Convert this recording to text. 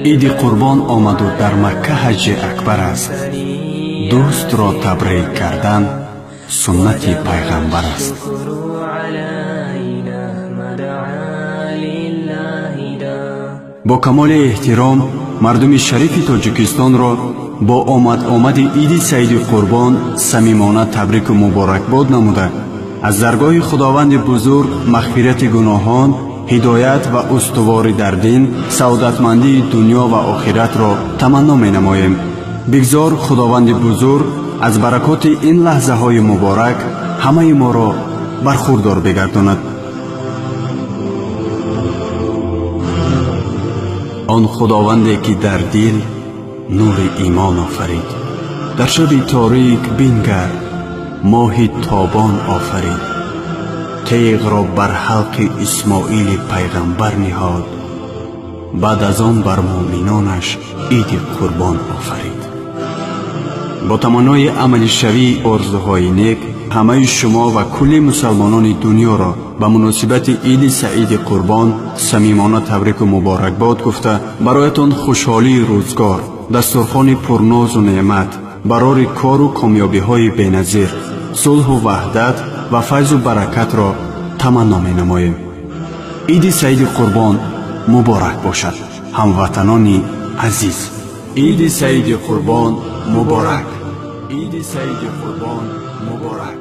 عید قربان آمد و در مکه حج اکبر است. دوست را تبریک کردن سنت پیغمبر است. با کمال احترام مردم شریف تاجیکستان را با آمد عید سعید قربان صمیمانه تبریک و مبارکباد نموده از درگاه خداوند بزرگ مغفرت گناهان، هدایت و استواری در دین، سعادتمندی دنیا و آخرت را تمنا می نماییم. بگذار خداوند بزرگ از برکات این لحظه های مبارک همه ما را برخوردار بگرداند. آن خداوندی که در دل نور ایمان آفرید، در شب تاریک بنگر ماه تابان آفرید. تیغ را بر حلق اسماعیل پیغمبر نهاد، بعد از آن بر مومنانش عید قربان آفرید. با تمنای عمل شوی آرزوهای نیک همه شما و کل مسلمانان دنیا را به مناسبت عید سعید قربان صمیمانه تبریک و مبارکباد گفته برایتان خوشحالی روزگار، دسترخوان پرناز و نعمت، برای کار و کامیابی های بی‌نظیر، صلح و وحدت و فیض و برکت را تمنا می نماییم. عید سعید قربان مبارک باشد هموطنان عزیز. عید سعید قربان مبارک. عید سعید قربان مبارک.